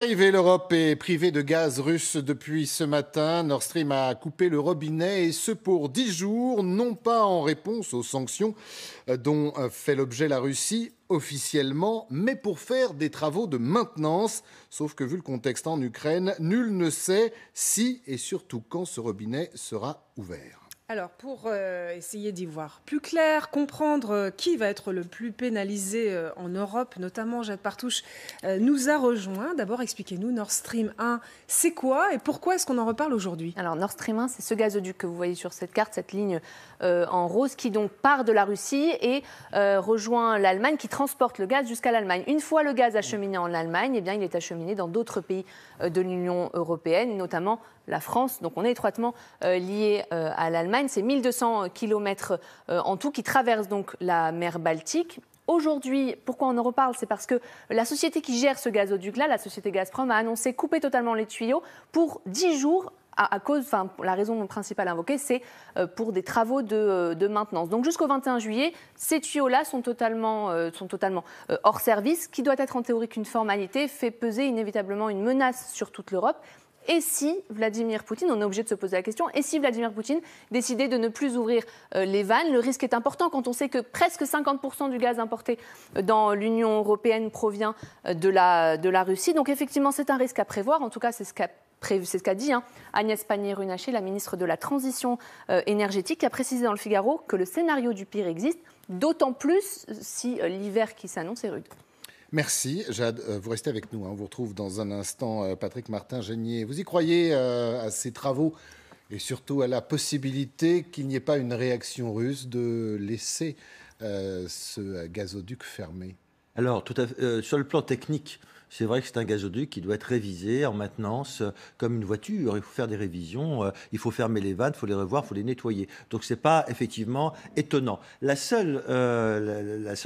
L'Europe est privée de gaz russe depuis ce matin. Nord Stream a coupé le robinet et ce pour 10 jours, non pas en réponse aux sanctions dont fait l'objet la Russie officiellement, mais pour faire des travaux de maintenance. Sauf que vu le contexte en Ukraine, nul ne sait si et surtout quand ce robinet sera ouvert. Alors, pour essayer d'y voir plus clair, comprendre qui va être le plus pénalisé en Europe, notamment Jade Partouche nous a rejoint. D'abord, expliquez-nous, Nord Stream 1, c'est quoi et pourquoi est-ce qu'on en reparle aujourd'hui? Alors, Nord Stream 1, c'est ce gazoduc que vous voyez sur cette carte, cette ligne en rose, qui donc part de la Russie et rejoint l'Allemagne, qui transporte le gaz jusqu'à l'Allemagne. Une fois le gaz acheminé en Allemagne, eh bien, il est acheminé dans d'autres pays de l'Union européenne, notamment la France. Donc on est étroitement lié à l'Allemagne. C'est 1200 km en tout qui traversent donc la mer Baltique. Aujourd'hui, pourquoi on en reparle? C'est parce que la société qui gère ce gazoduc-là, la société Gazprom, a annoncé couper totalement les tuyaux pour 10 jours. La raison principale invoquée, c'est pour des travaux de maintenance. Donc jusqu'au 21 juillet, ces tuyaux-là sont totalement hors service, ce qui doit être en théorie qu'une formalité, fait peser inévitablement une menace sur toute l'Europe. Et si Vladimir Poutine, on est obligé de se poser la question, et si Vladimir Poutine décidait de ne plus ouvrir les vannes, le risque est important quand on sait que presque 50% du gaz importé dans l'Union européenne provient de la Russie. Donc effectivement, c'est un risque à prévoir. En tout cas, c'est ce qu'a dit Agnès Pannier-Runacher, la ministre de la Transition énergétique, qui a précisé dans le Figaro que le scénario du pire existe, d'autant plus si l'hiver qui s'annonce est rude. Merci, Jade. Vous restez avec nous. On vous retrouve dans un instant, Patrick Martin-Genier. Vous y croyez à ces travaux et surtout à la possibilité qu'il n'y ait pas une réaction russe de laisser ce gazoduc fermé? Alors, tout à fait, sur le plan technique, c'est vrai que c'est un gazoduc qui doit être révisé en maintenance comme une voiture. Il faut faire des révisions, il faut fermer les vannes, il faut les revoir, il faut les nettoyer. Donc ce n'est pas effectivement étonnant. La seule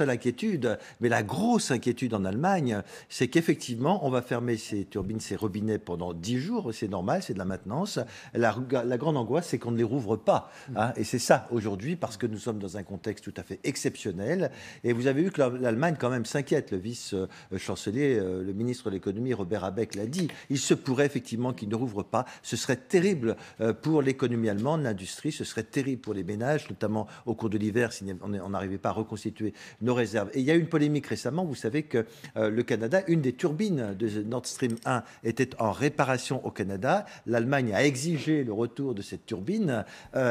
inquiétude, mais la grosse inquiétude en Allemagne, c'est qu'effectivement, on va fermer ces turbines, ces robinets pendant 10 jours. C'est normal, c'est de la maintenance. La grande angoisse, c'est qu'on ne les rouvre pas. Et c'est ça aujourd'hui, parce que nous sommes dans un contexte tout à fait exceptionnel. Et vous avez vu que l'Allemagne quand même s'inquiète. Le vice-chancelier, le ministre de l'économie, Robert Habeck, l'a dit. Il se pourrait effectivement qu'il ne rouvre pas. Ce serait terrible pour l'économie allemande, l'industrie. Ce serait terrible pour les ménages, notamment au cours de l'hiver, si on n'arrivait pas à reconstituer nos réserves. Et il y a eu une polémique récemment. Vous savez que le Canada, une des turbines de Nord Stream 1 était en réparation au Canada. L'Allemagne a exigé le retour de cette turbine,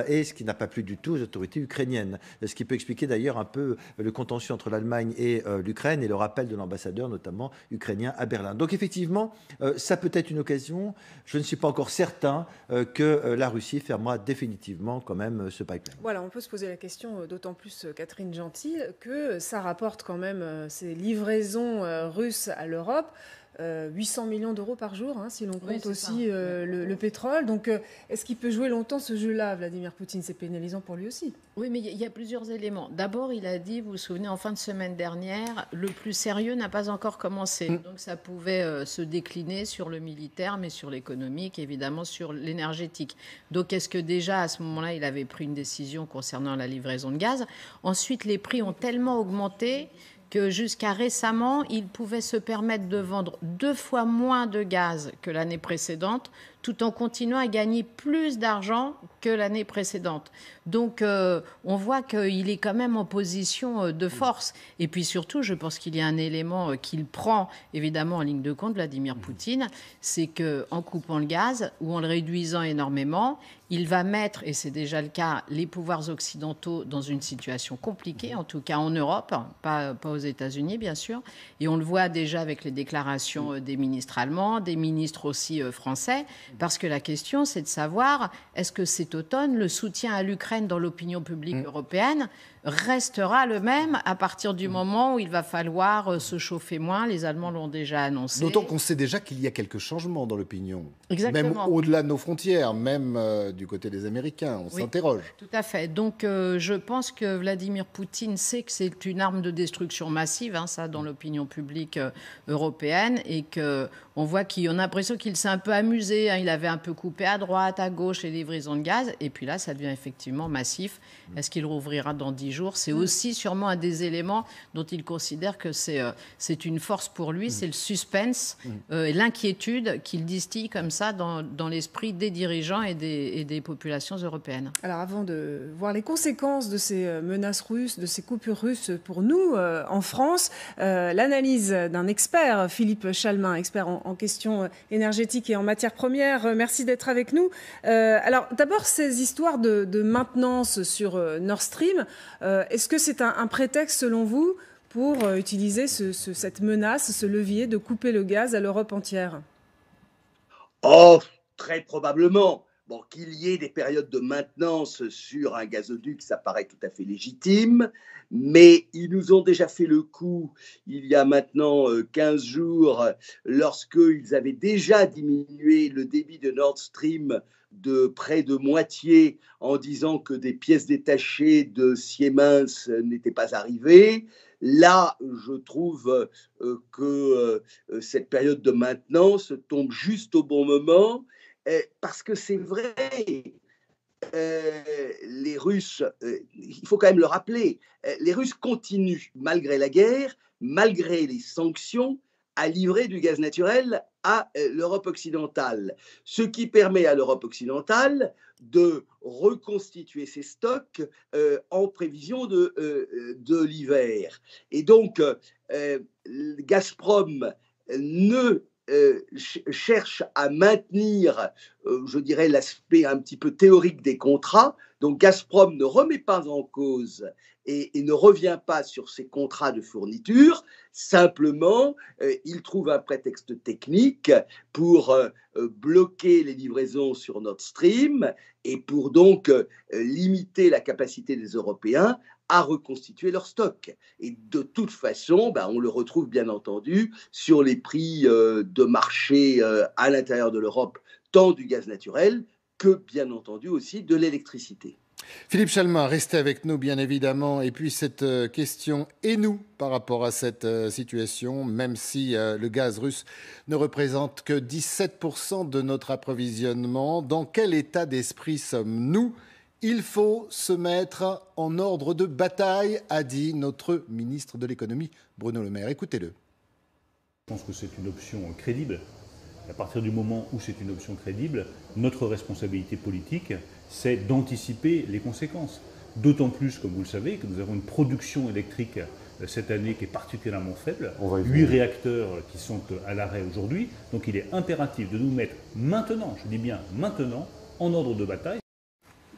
et ce qui n'a pas plu du tout aux autorités ukrainiennes. Ce qui peut expliquer d'ailleurs un peu le contentieux entre l'Allemagne et l'Ukraine et le rappel de l'ambassadeur, notamment ukrainien, à Berlin. Donc effectivement, ça peut être une occasion. Je ne suis pas encore certain que la Russie fermera définitivement quand même ce pipeline. Voilà, on peut se poser la question, d'autant plus Catherine Gentil, que ça rapporte quand même ces livraisons russes à l'Europe. 800 millions d'euros par jour, si l'on compte aussi le pétrole. Donc, est-ce qu'il peut jouer longtemps ce jeu-là, Vladimir Poutine? C'est pénalisant pour lui aussi. Oui, mais il y a plusieurs éléments. D'abord, il a dit, vous vous souvenez, en fin de semaine dernière, le plus sérieux n'a pas encore commencé. Donc, ça pouvait se décliner sur le militaire, mais sur l'économique, évidemment, sur l'énergétique. Donc, est-ce que déjà, à ce moment-là, il avait pris une décision concernant la livraison de gaz? Ensuite, les prix ont tellement augmenté que jusqu'à récemment, il pouvait se permettre de vendre 2 fois moins de gaz que l'année précédente, tout en continuant à gagner plus d'argent que l'année précédente. Donc, on voit qu'il est quand même en position de force. Et puis surtout, je pense qu'il y a un élément qu'il prend évidemment en ligne de compte, Vladimir Poutine, c'est qu'en coupant le gaz ou en le réduisant énormément, il va mettre, et c'est déjà le cas, les pouvoirs occidentaux dans une situation compliquée, en tout cas en Europe, pas aux États-Unis bien sûr. Et on le voit déjà avec les déclarations des ministres allemands, des ministres aussi français, parce que la question c'est de savoir, est-ce que cet automne, le soutien à l'Ukraine dans l'opinion publique européenne restera le même à partir du moment où il va falloir se chauffer moins. Les Allemands l'ont déjà annoncé. D'autant qu'on sait déjà qu'il y a quelques changements dans l'opinion. Exactement. Même au-delà de nos frontières, même du côté des Américains, on s'interroge. Tout à fait. Donc je pense que Vladimir Poutine sait que c'est une arme de destruction massive, ça, dans l'opinion publique européenne, et qu'on voit qu'on a l'impression qu'il s'est un peu amusé. Il avait un peu coupé à droite, à gauche les livraisons de gaz, et puis là, ça devient effectivement massif. Est-ce qu'il rouvrira dans 10 10 jours. C'est aussi sûrement un des éléments dont il considère que c'est une force pour lui, c'est le suspense et l'inquiétude qu'il distille comme ça dans l'esprit des dirigeants et des populations européennes. Alors avant de voir les conséquences de ces menaces russes, de ces coupures russes pour nous en France, l'analyse d'un expert, Philippe Chalmin, expert en questions énergétiques et en matières premières. Merci d'être avec nous. Alors d'abord, ces histoires de maintenance sur Nord Stream, est-ce que c'est un prétexte selon vous pour utiliser cette menace, ce levier de couper le gaz à l'Europe entière? Oh, très probablement. Bon, qu'il y ait des périodes de maintenance sur un gazoduc, ça paraît tout à fait légitime, mais ils nous ont déjà fait le coup il y a maintenant 15 jours, lorsqu'ils avaient déjà diminué le débit de Nord Stream de près de moitié en disant que des pièces détachées de Siemens n'étaient pas arrivées. Là, je trouve que cette période de maintenance tombe juste au bon moment. Parce que c'est vrai, les Russes, il faut quand même le rappeler, les Russes continuent, malgré la guerre, malgré les sanctions, à livrer du gaz naturel à l'Europe occidentale. Ce qui permet à l'Europe occidentale de reconstituer ses stocks en prévision de l'hiver. Et donc, Gazprom ne cherche à maintenir, je dirais, l'aspect un petit peu théorique des contrats. Donc Gazprom ne remet pas en cause et ne revient pas sur ses contrats de fourniture. Simplement, il trouve un prétexte technique pour bloquer les livraisons sur Nord Stream et pour donc limiter la capacité des Européens à reconstituer leur stock. Et de toute façon, on le retrouve bien entendu sur les prix de marché à l'intérieur de l'Europe, tant du gaz naturel que bien entendu aussi de l'électricité. Philippe Chalmin, restez avec nous bien évidemment. Et puis cette question, et nous, par rapport à cette situation, même si le gaz russe ne représente que 17% de notre approvisionnement, dans quel état d'esprit sommes-nous ? Il faut se mettre en ordre de bataille, a dit notre ministre de l'économie, Bruno Le Maire. Écoutez-le. Je pense que c'est une option crédible. À partir du moment où c'est une option crédible, notre responsabilité politique, c'est d'anticiper les conséquences. D'autant plus, comme vous le savez, que nous avons une production électrique cette année qui est particulièrement faible. 8 réacteurs qui sont à l'arrêt aujourd'hui. Donc il est impératif de nous mettre maintenant, je dis bien maintenant, en ordre de bataille.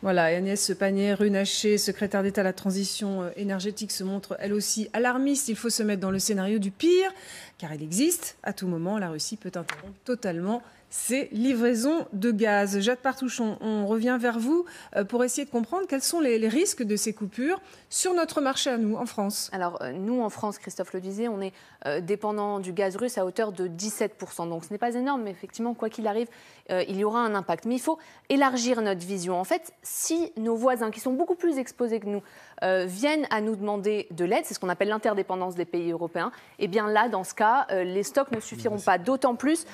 Voilà, Agnès Pannier-Runacher, secrétaire d'État à la transition énergétique, se montre elle aussi alarmiste. Il faut se mettre dans le scénario du pire, car il existe. À tout moment, la Russie peut interrompre totalement ses livraisons de gaz. Jade Partouchon, on revient vers vous pour essayer de comprendre quels sont les risques de ces coupures sur notre marché à nous, en France. Alors, nous, en France, Christophe le disait, on est dépendant du gaz russe à hauteur de 17%. Donc, ce n'est pas énorme, mais effectivement, quoi qu'il arrive, il y aura un impact. Mais il faut élargir notre vision. En fait, si nos voisins, qui sont beaucoup plus exposés que nous, viennent à nous demander de l'aide, c'est ce qu'on appelle l'interdépendance des pays européens, et bien là, dans ce cas, les stocks ne suffiront pas. D'autant plus,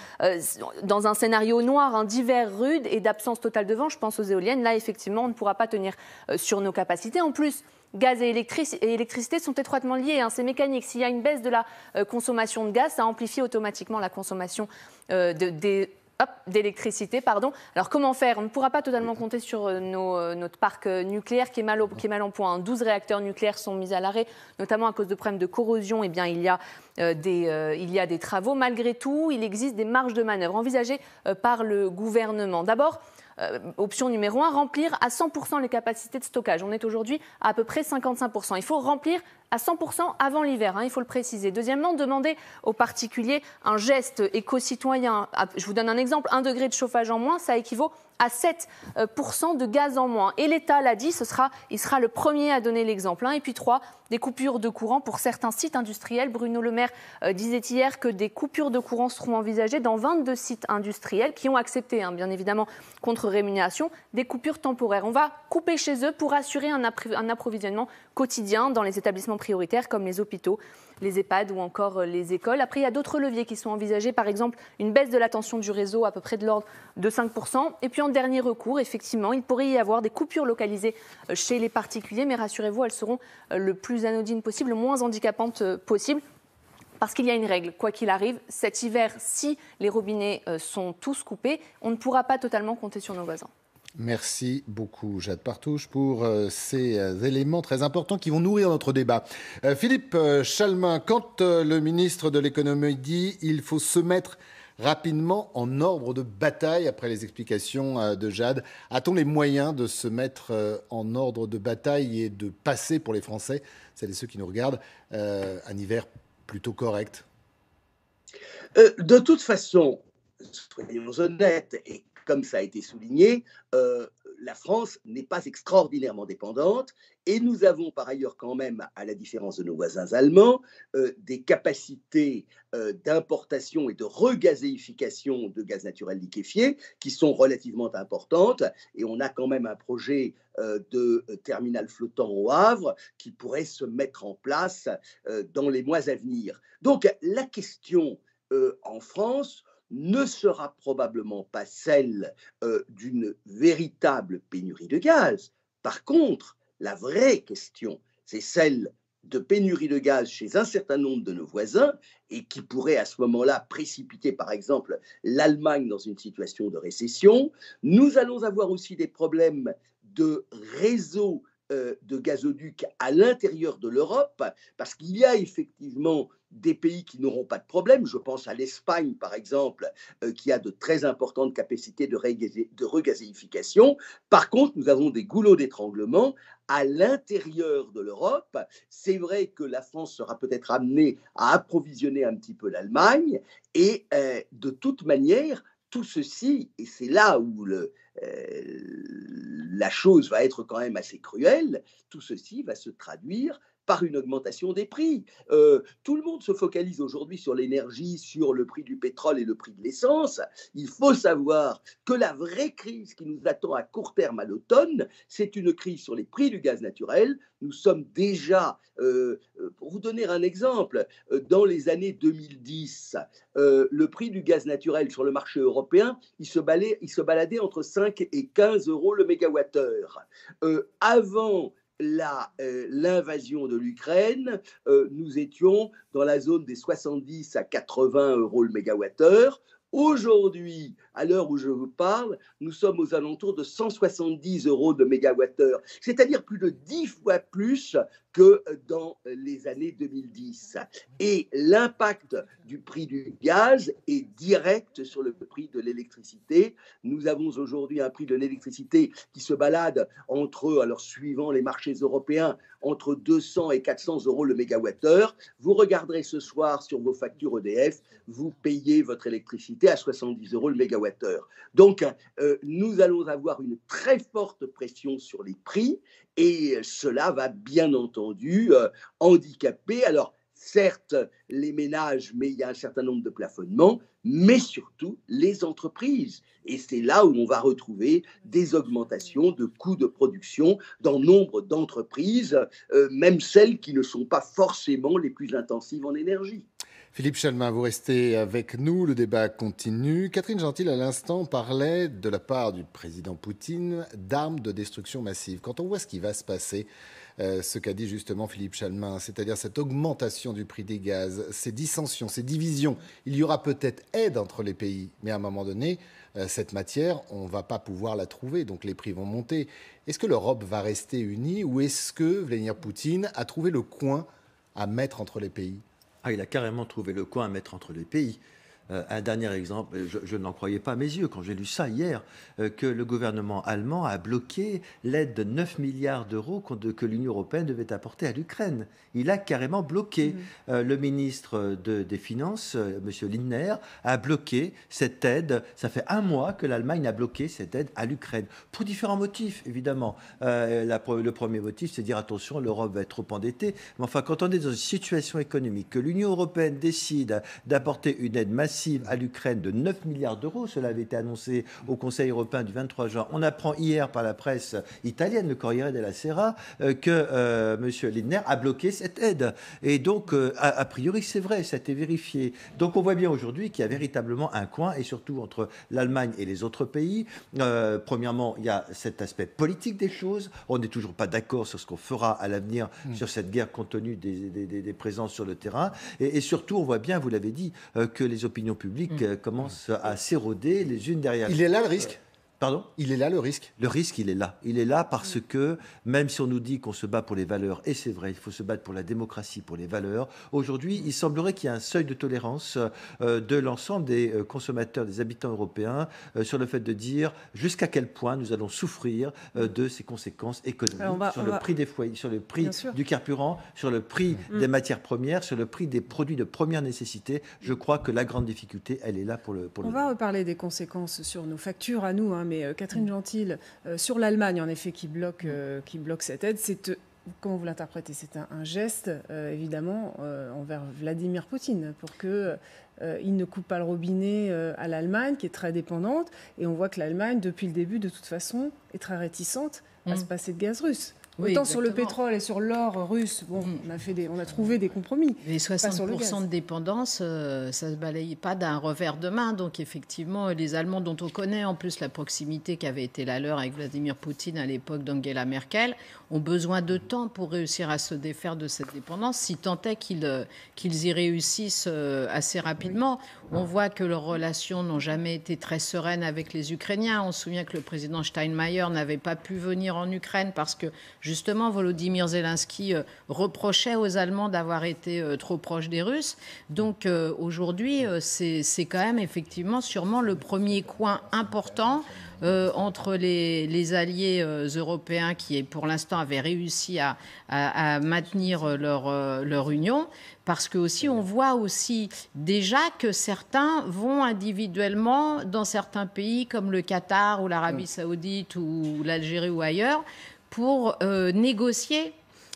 dans un scénario noir, d'hiver rude et d'absence totale de vent, je pense aux éoliennes, là, effectivement, on ne pourra pas tenir sur nos capacités. En plus, gaz et électricité sont étroitement liés, c'est mécanique. S'il y a une baisse de la consommation de gaz, ça amplifie automatiquement la consommation d'électricité. Alors comment faire ? On ne pourra pas totalement compter sur notre parc nucléaire qui est mal en point. 12 réacteurs nucléaires sont mis à l'arrêt, notamment à cause de problèmes de corrosion. Eh bien, il y a des travaux. Malgré tout, il existe des marges de manœuvre envisagées par le gouvernement. D'abord, option numéro 1, remplir à 100% les capacités de stockage. On est aujourd'hui à peu près 55%. Il faut remplir à 100% avant l'hiver, il faut le préciser. Deuxièmement, demander aux particuliers un geste éco-citoyen. Je vous donne un exemple, 1 degré de chauffage en moins, ça équivaut à 7% de gaz en moins. Et l'État l'a dit, il sera le premier à donner l'exemple. Et puis 3, des coupures de courant pour certains sites industriels. Bruno Le Maire disait hier que des coupures de courant seront envisagées dans 22 sites industriels qui ont accepté, bien évidemment, contre rémunération, des coupures temporaires. On va couper chez eux pour assurer un approvisionnement quotidien dans les établissements prioritaires comme les hôpitaux, les EHPAD ou encore les écoles. Après, il y a d'autres leviers qui sont envisagés, par exemple une baisse de la tension du réseau à peu près de l'ordre de 5%. Et puis en dernier recours, effectivement, il pourrait y avoir des coupures localisées chez les particuliers, mais rassurez-vous, elles seront le plus anodines possible, le moins handicapantes possible. Parce qu'il y a une règle, quoi qu'il arrive, cet hiver, si les robinets sont tous coupés, on ne pourra pas totalement compter sur nos voisins. Merci beaucoup, Jade Partouche, pour ces éléments très importants qui vont nourrir notre débat. Philippe Chalmin, quand le ministre de l'économie dit qu'il faut se mettre rapidement en ordre de bataille, après les explications de Jade, a-t-on les moyens de se mettre en ordre de bataille et de passer pour les Français, celles et ceux qui nous regardent, un hiver plutôt correct? De toute façon, soyons honnêtes, et comme ça a été souligné, la France n'est pas extraordinairement dépendante et nous avons par ailleurs quand même, à la différence de nos voisins allemands, des capacités d'importation et de regazéification de gaz naturel liquéfié qui sont relativement importantes et on a quand même un projet de terminal flottant au Havre qui pourrait se mettre en place dans les mois à venir. Donc la question en France ne sera probablement pas celle d'une véritable pénurie de gaz. Par contre, la vraie question, c'est celle de pénurie de gaz chez un certain nombre de nos voisins et qui pourrait à ce moment-là précipiter, par exemple, l'Allemagne dans une situation de récession. Nous allons avoir aussi des problèmes de réseau de gazoducs à l'intérieur de l'Europe, parce qu'il y a effectivement des pays qui n'auront pas de problème. Je pense à l'Espagne, par exemple, qui a de très importantes capacités de regazéification. Par contre, nous avons des goulots d'étranglement à l'intérieur de l'Europe. C'est vrai que la France sera peut-être amenée à approvisionner un petit peu l'Allemagne, et de toute manière, tout ceci, et c'est là où la chose va être quand même assez cruelle, tout ceci va se traduire par une augmentation des prix. Tout le monde se focalise aujourd'hui sur l'énergie, sur le prix du pétrole et le prix de l'essence. Il faut savoir que la vraie crise qui nous attend à court terme à l'automne, c'est une crise sur les prix du gaz naturel. Nous sommes déjà, pour vous donner un exemple, dans les années 2010, le prix du gaz naturel sur le marché européen, il se baladait entre 5 et 15 euros le mégawattheure. Avant l'invasion de l'Ukraine, nous étions dans la zone des 70 à 80 euros le mégawattheure. Aujourd'hui, à l'heure où je vous parle, nous sommes aux alentours de 170 euros de mégawattheure, c'est-à-dire plus de 10 fois plus que dans les années 2010. Et l'impact du prix du gaz est direct sur le prix de l'électricité. Nous avons aujourd'hui un prix de l'électricité qui se balade entre, alors suivant les marchés européens, entre 200 et 400 euros le mégawattheure. Vous regarderez ce soir sur vos factures EDF, vous payez votre électricité à 70 euros le mégawattheure. Donc, nous allons avoir une très forte pression sur les prix et cela va bien entendu handicaper, alors certes les ménages, mais il y a un certain nombre de plafonnements, mais surtout les entreprises. Et c'est là où on va retrouver des augmentations de coûts de production dans nombre d'entreprises, même celles qui ne sont pas forcément les plus intensives en énergie. Philippe Chalmin, vous restez avec nous, le débat continue. Catherine Gentil, à l'instant, parlait de la part du président Poutine d'armes de destruction massive. Quand on voit ce qui va se passer, ce qu'a dit justement Philippe Chalmin, c'est-à-dire cette augmentation du prix des gaz, ces dissensions, ces divisions, il y aura peut-être aide entre les pays, mais à un moment donné, cette matière, on ne va pas pouvoir la trouver, donc les prix vont monter. Est-ce que l'Europe va rester unie ou est-ce que Vladimir Poutine a trouvé le coin à mettre entre les pays ? Ah, il a carrément trouvé le coin à mettre entre les pays. Un dernier exemple, je n'en croyais pas à mes yeux quand j'ai lu ça hier, que le gouvernement allemand a bloqué l'aide de 9 milliards d'euros que l'Union européenne devait apporter à l'Ukraine. Il a carrément bloqué. Le ministre des Finances, M. Lindner, a bloqué cette aide. Ça fait un mois que l'Allemagne a bloqué cette aide à l'Ukraine, pour différents motifs, évidemment. Le premier motif, c'est de dire attention, l'Europe va être trop endettée. Mais enfin, quand on est dans une situation économique, que l'Union européenne décide d'apporter une aide massive massive à l'Ukraine de 9 milliards d'euros. Cela avait été annoncé au Conseil européen du 23 juin. On apprend hier par la presse italienne, le Corriere della Sera, que M. Lindner a bloqué cette aide. Et donc, a priori, c'est vrai, ça a été vérifié. Donc, on voit bien aujourd'hui qu'il y a véritablement un coin, et surtout entre l'Allemagne et les autres pays. Premièrement, il y a cet aspect politique des choses. On n'est toujours pas d'accord sur ce qu'on fera à l'avenir sur cette guerre compte tenu des présences sur le terrain. Et surtout, on voit bien, vous l'avez dit, que les opinions publiques commencent à s'éroder les unes derrière les autres. Il est là le risque ? Pardon ? Il est là le risque ? Le risque, il est là. Il est là parce que, même si on nous dit qu'on se bat pour les valeurs, et c'est vrai, il faut se battre pour la démocratie, pour les valeurs, aujourd'hui, il semblerait qu'il y ait un seuil de tolérance de l'ensemble des consommateurs, des habitants européens, sur le fait de dire jusqu'à quel point nous allons souffrir de ces conséquences économiques sur le prix des foyers, sur le prix du carburant, sur le prix des matières premières, sur le prix des produits de première nécessité. Je crois que la grande difficulté, elle est là pour le On va reparler des conséquences sur nos factures à nous, mais Catherine Gentil, sur l'Allemagne, en effet, qui bloque cette aide, comment vous l'interprétez ? C'est un geste, évidemment, envers Vladimir Poutine, pour qu'il ne coupe pas le robinet à l'Allemagne, qui est très dépendante. Et on voit que l'Allemagne, depuis le début, de toute façon, est très réticente à se passer de gaz russe. Oui, autant exactement. sur le pétrole et sur l'or russe, on a trouvé des compromis. Les 60% de dépendance, ça ne se balaye pas d'un revers de main. Donc effectivement, les Allemands, dont on connaît en plus la proximité qui avait été la leur avec Vladimir Poutine à l'époque d'Angela Merkel, ont besoin de temps pour réussir à se défaire de cette dépendance, si tant est qu'ils y réussissent assez rapidement. On voit que leurs relations n'ont jamais été très sereines avec les Ukrainiens. On se souvient que le président Steinmeier n'avait pas pu venir en Ukraine parce que justement, Volodymyr Zelensky reprochait aux Allemands d'avoir été trop proches des Russes. Donc aujourd'hui, c'est quand même effectivement sûrement le premier coin important entre les alliés européens qui, pour l'instant, avaient réussi à maintenir leur union. Parce que aussi, on voit aussi déjà que certains vont individuellement dans certains pays comme le Qatar ou l'Arabie Saoudite ou l'Algérie ou ailleurs pour négocier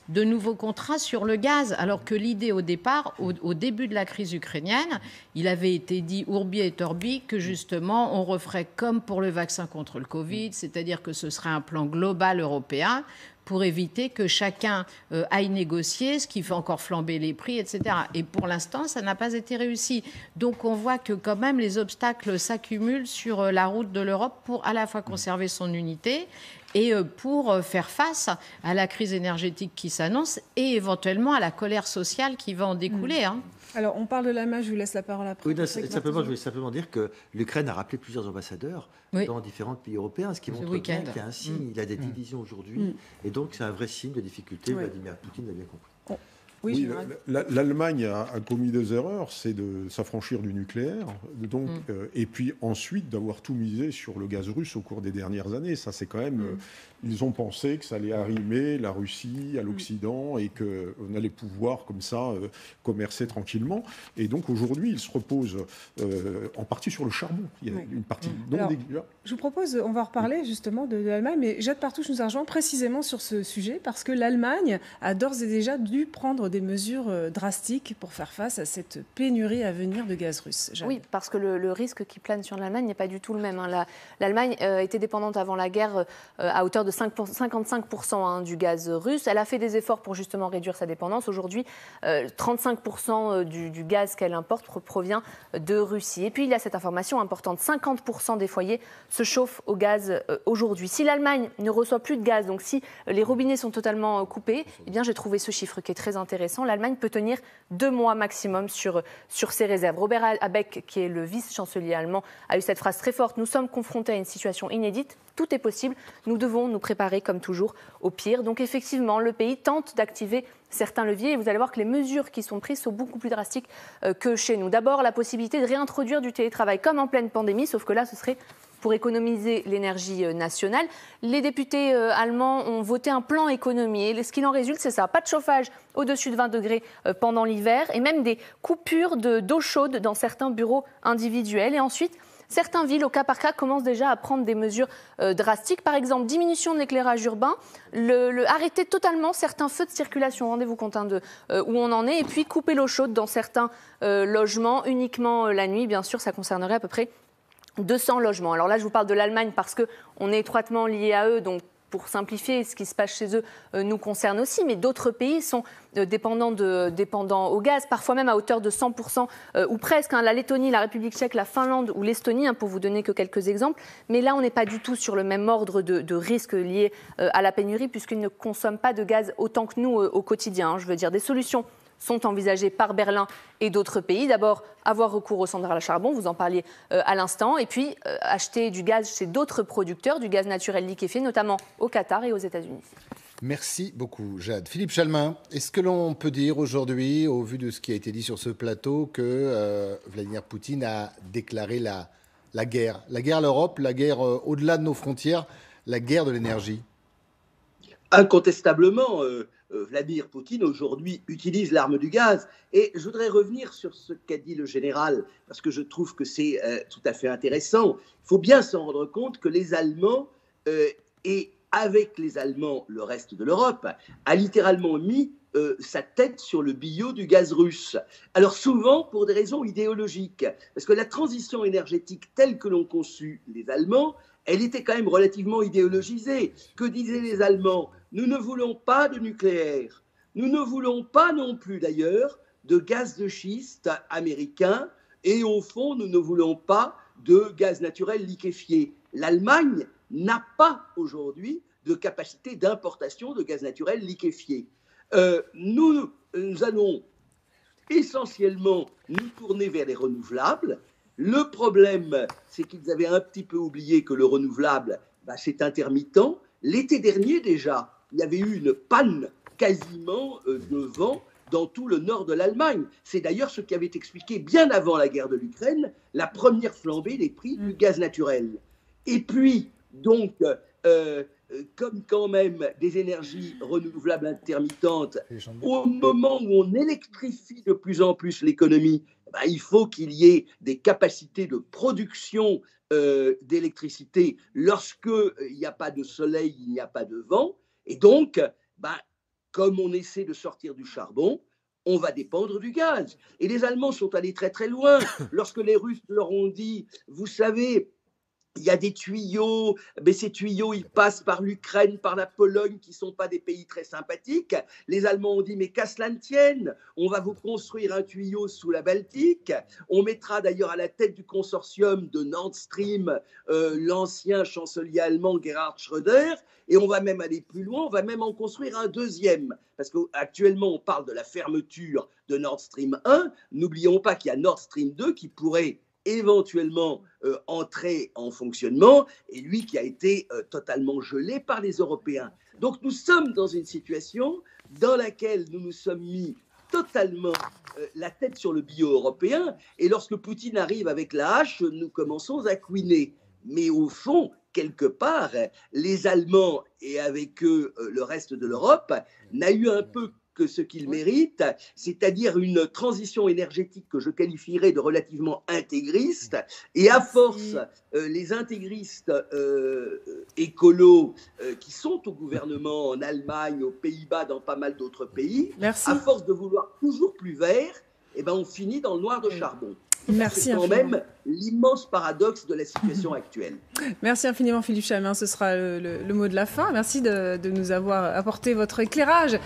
de nouveaux contrats sur le gaz, alors que l'idée au départ, au début de la crise ukrainienne, il avait été dit urbi et orbi que justement on referait comme pour le vaccin contre le Covid, c'est-à-dire que ce serait un plan global européen pour éviter que chacun aille négocier, ce qui fait encore flamber les prix, etc. Et pour l'instant, ça n'a pas été réussi. Donc on voit que quand même les obstacles s'accumulent sur la route de l'Europe pour à la fois conserver son unité et pour faire face à la crise énergétique qui s'annonce et éventuellement à la colère sociale qui va en découler. Alors, on parle de l'Allemagne, je vous laisse la parole après. Oui, je voulais simplement dire que l'Ukraine a rappelé plusieurs ambassadeurs dans différents pays européens, ce qui montre bien qu'il y a un signe, il y a des divisions aujourd'hui, et donc c'est un vrai signe de difficulté, Vladimir Poutine l'a bien compris. Oui, l'Allemagne a commis des erreurs, c'est de s'affranchir du nucléaire, donc, et puis ensuite d'avoir tout misé sur le gaz russe au cours des dernières années. Ça, c'est quand même... Ils ont pensé que ça allait arrimer la Russie à l'Occident et qu'on allait pouvoir, comme ça, commercer tranquillement. Et donc, aujourd'hui, ils se reposent en partie sur le charbon. Il y a une partie non négligeable. Je vous propose, on va reparler justement de l'Allemagne, mais Jade Partouche nous a rejoint précisément sur ce sujet parce que l'Allemagne a d'ores et déjà dû prendre des mesures drastiques pour faire face à cette pénurie à venir de gaz russe. Jade. Oui, parce que le risque qui plane sur l'Allemagne n'est pas du tout le même. L'Allemagne était dépendante avant la guerre à hauteur de 55% du gaz russe. Elle a fait des efforts pour justement réduire sa dépendance. Aujourd'hui, 35% du gaz qu'elle importe provient de Russie. Et puis, il y a cette information importante. 50% des foyers se chauffent au gaz aujourd'hui. Si l'Allemagne ne reçoit plus de gaz, donc si les robinets sont totalement coupés, eh bien, j'ai trouvé ce chiffre qui est très intéressant. L'Allemagne peut tenir 2 mois maximum sur ses réserves. Robert Habeck, qui est le vice-chancelier allemand, a eu cette phrase très forte. Nous sommes confrontés à une situation inédite. Tout est possible. Nous devons nous préparer, comme toujours, au pire. Donc, effectivement, le pays tente d'activer certains leviers. Et vous allez voir que les mesures qui sont prises sont beaucoup plus drastiques que chez nous. D'abord, la possibilité de réintroduire du télétravail, comme en pleine pandémie, sauf que là, ce serait pour économiser l'énergie nationale. Les députés allemands ont voté un plan économie. Et ce qu'il en résulte, c'est ça. Pas de chauffage au-dessus de 20 degrés pendant l'hiver et même des coupures d'eau chaude dans certains bureaux individuels. Et ensuite, certaines villes, au cas par cas, commencent déjà à prendre des mesures drastiques. Par exemple, diminution de l'éclairage urbain, arrêter totalement certains feux de circulation, rendez-vous compte où on en est, et puis couper l'eau chaude dans certains logements, uniquement la nuit. Bien sûr, ça concernerait à peu près 200 logements. Alors là, je vous parle de l'Allemagne parce qu'on est étroitement liés à eux, donc pour simplifier, ce qui se passe chez eux nous concerne aussi, mais d'autres pays sont dépendants au gaz, parfois même à hauteur de 100% ou presque. La Lettonie, la République tchèque, la Finlande ou l'Estonie, pour vous donner que quelques exemples. Mais là, on n'est pas du tout sur le même ordre de risque lié à la pénurie, puisqu'ils ne consomment pas de gaz autant que nous au quotidien. Je veux dire, des solutions sont envisagées par Berlin et d'autres pays. D'abord, avoir recours aux centrales à charbon, vous en parliez à l'instant, et puis acheter du gaz chez d'autres producteurs, du gaz naturel liquéfié, notamment au Qatar et aux États-Unis. Merci beaucoup, Jade. Philippe Chalmin, est-ce que l'on peut dire aujourd'hui, au vu de ce qui a été dit sur ce plateau, que Vladimir Poutine a déclaré la guerre à l'Europe, la guerre au-delà de nos frontières, la guerre de l'énergie? Incontestablement, Vladimir Poutine aujourd'hui utilise l'arme du gaz. Et je voudrais revenir sur ce qu'a dit le général, parce que je trouve que c'est tout à fait intéressant. Il faut bien s'en rendre compte que les Allemands, et avec les Allemands, le reste de l'Europe, a littéralement mis sa tête sur le billot du gaz russe. Alors souvent pour des raisons idéologiques, parce que la transition énergétique telle que l'ont conçue les Allemands, elle était quand même relativement idéologisée. Que disaient les Allemands? Nous ne voulons pas de nucléaire. Nous ne voulons pas non plus d'ailleurs de gaz de schiste américain. Et au fond, nous ne voulons pas de gaz naturel liquéfié. L'Allemagne n'a pas aujourd'hui de capacité d'importation de gaz naturel liquéfié. Nous allons essentiellement nous tourner vers les renouvelables. Le problème, c'est qu'ils avaient un petit peu oublié que le renouvelable, c'est intermittent. L'été dernier déjà, il y avait eu une panne quasiment de vent dans tout le nord de l'Allemagne. C'est d'ailleurs ce qui avait expliqué bien avant la guerre de l'Ukraine la première flambée des prix du gaz naturel. Et puis, donc, comme quand même des énergies renouvelables intermittentes, au moment où on électrifie de plus en plus l'économie, il faut qu'il y ait des capacités de production d'électricité lorsqu'il n'y a pas de soleil, il n'y a pas de vent. Et donc, comme on essaie de sortir du charbon, on va dépendre du gaz. Et les Allemands sont allés très très loin. Lorsque les Russes leur ont dit, vous savez, il y a des tuyaux, mais ces tuyaux, ils passent par l'Ukraine, par la Pologne, qui ne sont pas des pays très sympathiques. Les Allemands ont dit, mais qu'à cela ne tienne, on va vous construire un tuyau sous la Baltique. On mettra d'ailleurs à la tête du consortium de Nord Stream l'ancien chancelier allemand Gerhard Schröder. Et on va même aller plus loin, on va même en construire un deuxième. Parce qu'actuellement, on parle de la fermeture de Nord Stream 1. N'oublions pas qu'il y a Nord Stream 2 qui pourrait éventuellement entrer en fonctionnement, et lui qui a été totalement gelé par les Européens. Donc nous sommes dans une situation dans laquelle nous nous sommes mis totalement la tête sur le billot européen, et lorsque Poutine arrive avec la hache, nous commençons à couiner. Mais au fond, quelque part, les Allemands, et avec eux le reste de l'Europe, n'a eu un peu que ce qu'il mérite, c'est-à-dire une transition énergétique que je qualifierais de relativement intégriste. Et à force, les intégristes écolos qui sont au gouvernement en Allemagne, aux Pays-Bas, dans pas mal d'autres pays, à force de vouloir toujours plus vert, on finit dans le noir de charbon. Merci C'est quand même l'immense paradoxe de la situation actuelle. Merci infiniment Philippe Chalmin, ce sera le mot de la fin. Merci de nous avoir apporté votre éclairage.